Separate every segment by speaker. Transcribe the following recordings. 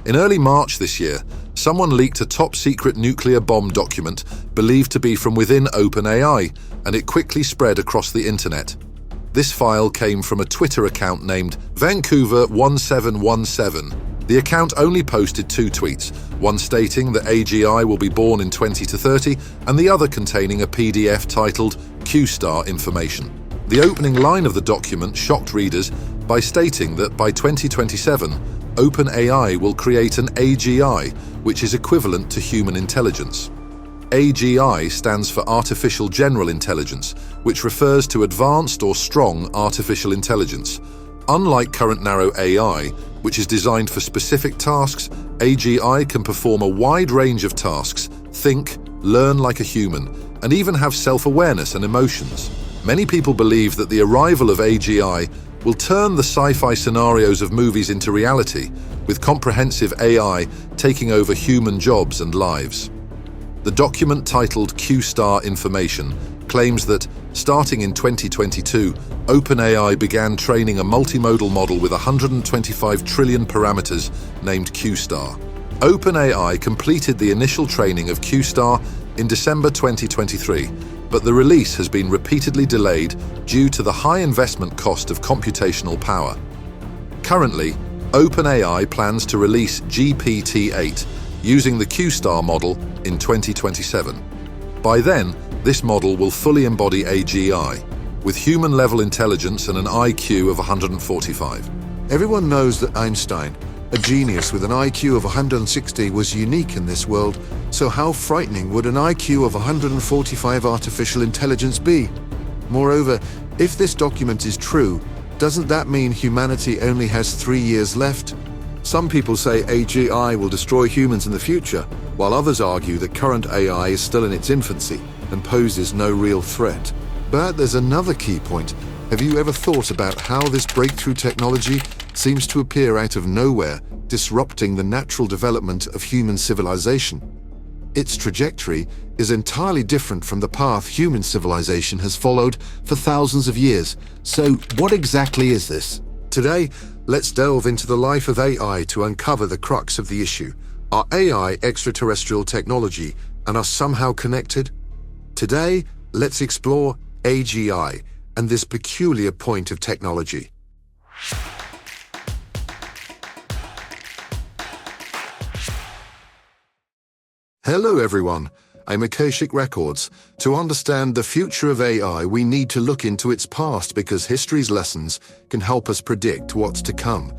Speaker 1: In early March this year, someone leaked a top-secret nuclear bomb document believed to be from within OpenAI, and it quickly spread across the internet. This file came from a Twitter account named Vancouver1717. The account only posted 2 tweets, one stating that AGI will be born in 2030 and the other containing a PDF titled Q-Star Information. The opening line of the document shocked readers by stating that by 2027, OpenAI will create an AGI, which is equivalent to human intelligence. AGI stands for Artificial General Intelligence, which refers to advanced or strong artificial intelligence. Unlike current narrow AI, which is designed for specific tasks, AGI can perform a wide range of tasks, think, learn like a human, and even have self-awareness and emotions. Many people believe that the arrival of AGI will turn the sci-fi scenarios of movies into reality, with comprehensive AI taking over human jobs and lives. The document titled Q-Star Information claims that, starting in 2022, OpenAI began training a multimodal model with 125 trillion parameters named Q-Star. OpenAI completed the initial training of Q-Star in December 2023, but the release has been repeatedly delayed due to the high investment cost of computational power. Currently, OpenAI plans to release GPT-8 using the Q-Star model in 2027. By then, this model will fully embody AGI, with human-level intelligence and an IQ of 145.
Speaker 2: Everyone knows that Einstein, a genius with an IQ of 160, was unique in this world, so how frightening would an IQ of 145 artificial intelligence be? Moreover, if this document is true, doesn't that mean humanity only has 3 years left? Some people say AGI will destroy humans in the future, while others argue that current AI is still in its infancy and poses no real threat. But there's another key point. Have you ever thought about how this breakthrough technology seems to appear out of nowhere, disrupting the natural development of human civilization? Its trajectory is entirely different from the path human civilization has followed for thousands of years. So what exactly is this? Today, let's delve into the life of AI to uncover the crux of the issue. Are AI extraterrestrial technology and are somehow connected? Today, let's explore AGI and this peculiar point of technology. Hello everyone, I'm Akashic Records. To understand the future of AI, we need to look into its past because history's lessons can help us predict what's to come.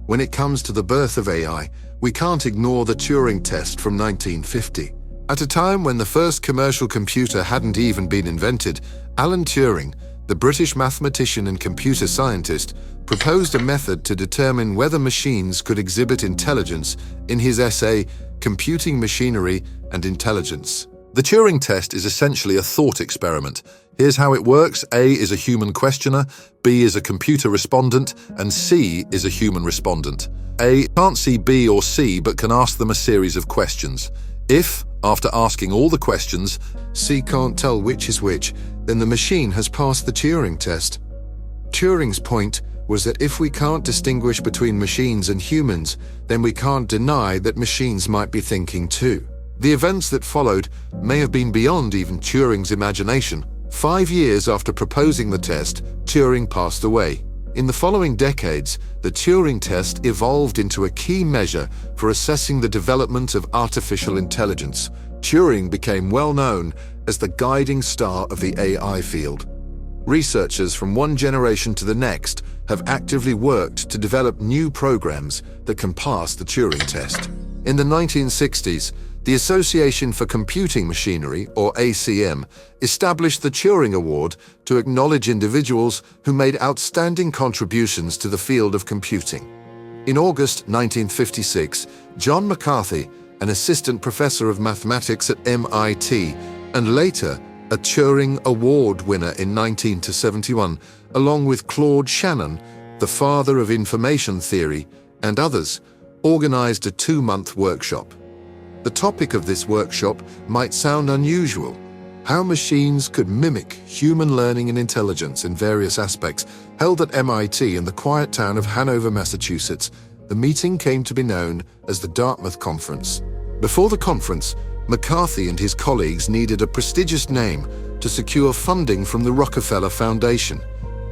Speaker 2: When it comes to the birth of AI, we can't ignore the Turing test from 1950. At a time when the first commercial computer hadn't even been invented, Alan Turing, the British mathematician and computer scientist, proposed a method to determine whether machines could exhibit intelligence in his essay, Computing Machinery and Intelligence.
Speaker 1: The Turing test is essentially a thought experiment. Here's how it works. A is a human questioner, B is a computer respondent, and C is a human respondent. A can't see B or C but can ask them a series of questions. If, after asking all the questions,
Speaker 2: C can't tell which is which, then the machine has passed the Turing test. Turing's point was that if we can't distinguish between machines and humans, then we can't deny that machines might be thinking too. The events that followed may have been beyond even Turing's imagination. 5 years after proposing the test, Turing passed away. In the following decades, the Turing test evolved into a key measure for assessing the development of artificial intelligence. Turing became well known as the guiding star of the AI field. Researchers from one generation to the next have actively worked to develop new programs that can pass the Turing test. In the 1960s, the Association for Computing Machinery, or ACM, established the Turing Award to acknowledge individuals who made outstanding contributions to the field of computing. In August 1956, John McCarthy, an assistant professor of mathematics at MIT, and later a Turing Award winner in 1971, along with Claude Shannon, the father of information theory, and others, organized a 2-month workshop. The topic of this workshop might sound unusual: how machines could mimic human learning and intelligence in various aspects. Held at MIT in the quiet town of Hanover, Massachusetts, The meeting came to be known as the Dartmouth Conference. Before the conference, McCarthy and his colleagues needed a prestigious name to secure funding from the Rockefeller Foundation.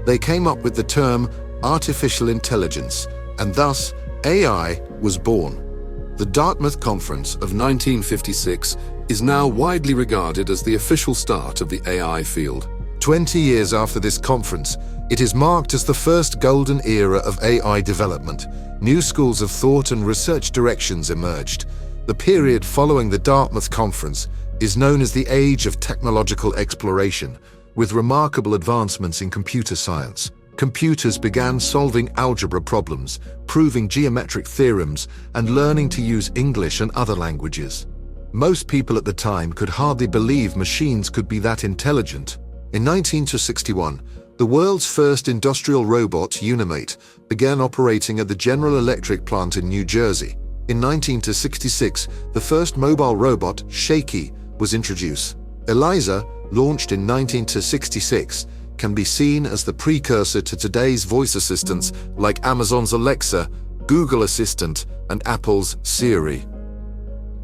Speaker 2: They came up with the term artificial intelligence, and thus AI was born. The Dartmouth Conference of 1956 is now widely regarded as the official start of the AI field. 20 years after this conference, it is marked as the first golden era of AI development. New schools of thought and research directions emerged. The period following the Dartmouth Conference is known as the Age of Technological Exploration, with remarkable advancements in computer science. Computers began solving algebra problems, proving geometric theorems, and learning to use English and other languages. Most people at the time could hardly believe machines could be that intelligent. In 1961, the world's first industrial robot, Unimate, began operating at the General Electric plant in New Jersey. In 1966, the first mobile robot, Shaky, was introduced. Eliza, launched in 1966, can be seen as the precursor to today's voice assistants like Amazon's Alexa, Google Assistant, and Apple's Siri.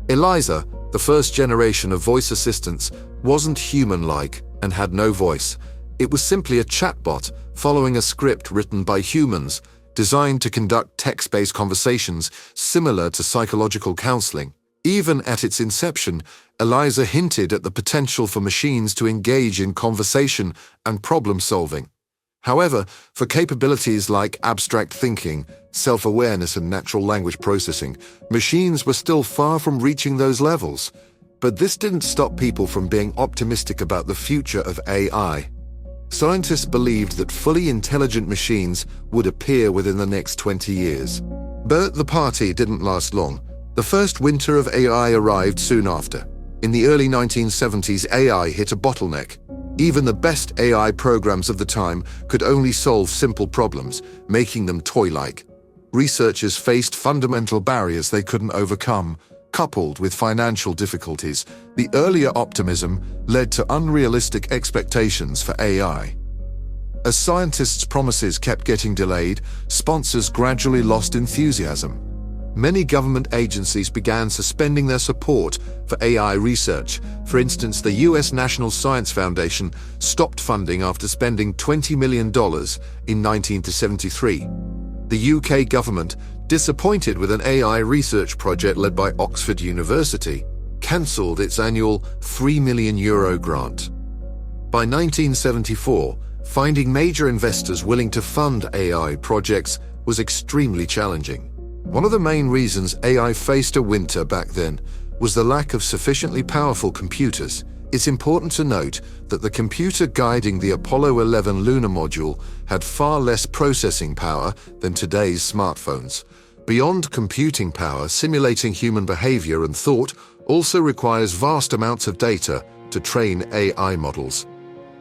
Speaker 2: Eliza, the first generation of voice assistants, wasn't human-like and had no voice. It was simply a chatbot following a script written by humans, designed to conduct text-based conversations similar to psychological counseling. Even at its inception, Eliza hinted at the potential for machines to engage in conversation and problem-solving. However, for capabilities like abstract thinking, self-awareness, and natural language processing, machines were still far from reaching those levels. But this didn't stop people from being optimistic about the future of AI. Scientists believed that fully intelligent machines would appear within the next 20 years. But the party didn't last long. The first winter of AI arrived soon after. In the early 1970s, AI hit a bottleneck. Even the best AI programs of the time could only solve simple problems, making them toy-like. Researchers faced fundamental barriers they couldn't overcome. Coupled with financial difficulties, the earlier optimism led to unrealistic expectations for AI. As scientists' promises kept getting delayed, sponsors gradually lost enthusiasm. Many government agencies began suspending their support for AI research. For instance, the US National Science Foundation stopped funding after spending $20 million in 1973. The UK government, disappointed with an AI research project led by Oxford University, cancelled its annual €3 million grant. By 1974, finding major investors willing to fund AI projects was extremely challenging. One of the main reasons AI faced a winter back then was the lack of sufficiently powerful computers. It's important to note that the computer guiding the Apollo 11 lunar module had far less processing power than today's smartphones. Beyond computing power, simulating human behavior and thought also requires vast amounts of data to train AI models.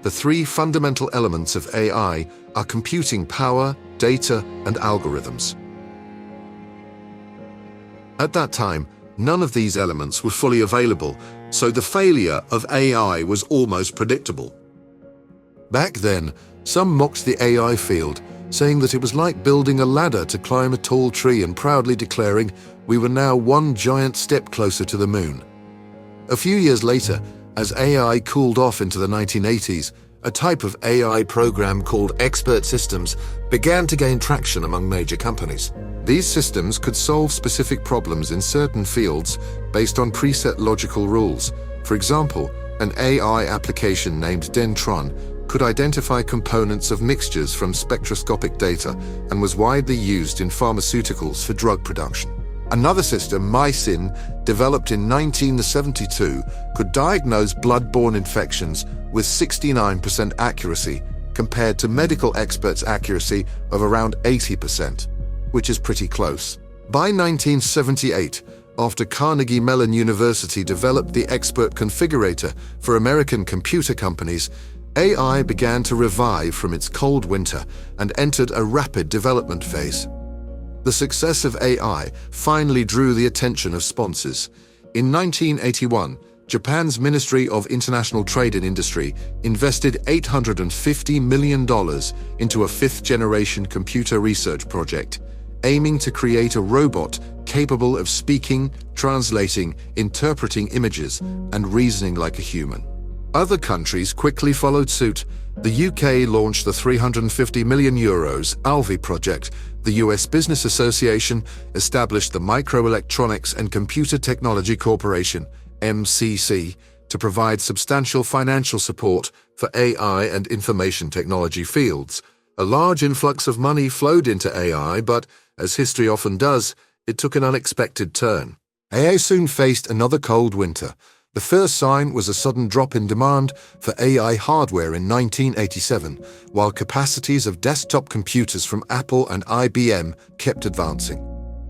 Speaker 2: The three fundamental elements of AI are computing power, data, and algorithms. At that time, none of these elements were fully available, so the failure of AI was almost predictable. Back then, some mocked the AI field, saying that it was like building a ladder to climb a tall tree and proudly declaring we were now one giant step closer to the moon. A few years later, as AI cooled off into the 1980s, a type of AI program called expert systems began to gain traction among major companies. These systems could solve specific problems in certain fields based on preset logical rules. For example, an AI application named Dentron could identify components of mixtures from spectroscopic data and was widely used in pharmaceuticals for drug production. Another system, Mycin, developed in 1972, could diagnose blood-borne infections with 69% accuracy compared to medical experts' accuracy of around 80%, which is pretty close. By 1978, after Carnegie Mellon University developed the expert configurator for American computer companies, AI began to revive from its cold winter and entered a rapid development phase. The success of AI finally drew the attention of sponsors. In 1981, Japan's Ministry of International Trade and Industry invested $850 million into a fifth-generation computer research project, aiming to create a robot capable of speaking, translating, interpreting images, and reasoning like a human. Other countries quickly followed suit. The UK launched the €350 million ALVI project. The US Business Association established the Microelectronics and Computer Technology Corporation, MCC, to provide substantial financial support for AI and information technology fields. A large influx of money flowed into AI, but, as history often does, it took an unexpected turn. AI soon faced another cold winter. The first sign was a sudden drop in demand for AI hardware in 1987, while capacities of desktop computers from Apple and IBM kept advancing.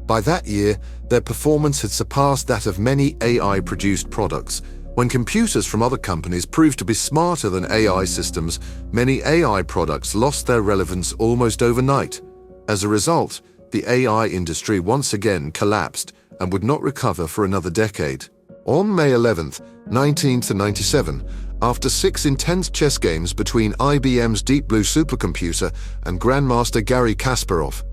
Speaker 2: By that year, their performance had surpassed that of many AI-produced products. When computers from other companies proved to be smarter than AI systems, many AI products lost their relevance almost overnight. As a result, the AI industry once again collapsed and would not recover for another decade. On May 11, 1997, after 6 intense chess games between IBM's Deep Blue supercomputer and Grandmaster Garry Kasparov,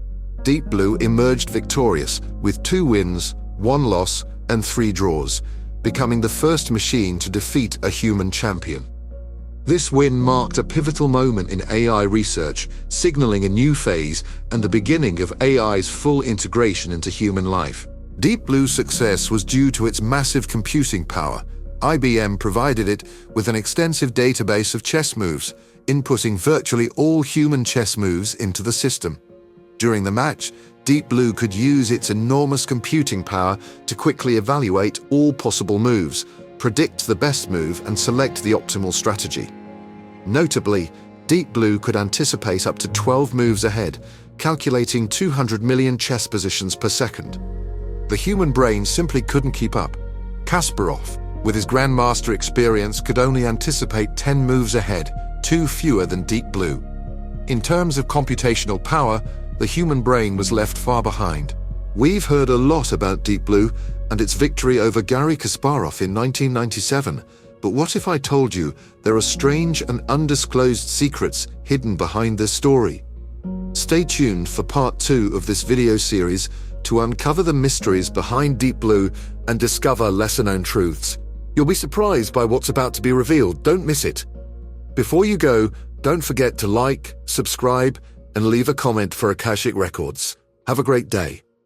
Speaker 2: Deep Blue emerged victorious with 2 wins, 1 loss, and 3 draws, becoming the first machine to defeat a human champion. This win marked a pivotal moment in AI research, signaling a new phase and the beginning of AI's full integration into human life. Deep Blue's success was due to its massive computing power. IBM provided it with an extensive database of chess moves, inputting virtually all human chess moves into the system. During the match, Deep Blue could use its enormous computing power to quickly evaluate all possible moves, predict the best move, and select the optimal strategy. Notably, Deep Blue could anticipate up to 12 moves ahead, calculating 200 million chess positions per second. The human brain simply couldn't keep up. Kasparov, with his grandmaster experience, could only anticipate 10 moves ahead, 2 fewer than Deep Blue. In terms of computational power, the human brain was left far behind. We've heard a lot about Deep Blue and its victory over Garry Kasparov in 1997, but what if I told you there are strange and undisclosed secrets hidden behind this story? Stay tuned for part 2 of this video series to uncover the mysteries behind Deep Blue and discover lesser-known truths. You'll be surprised by what's about to be revealed. Don't miss it. Before you go, don't forget to like, subscribe, and leave a comment for Akashic Records. Have a great day.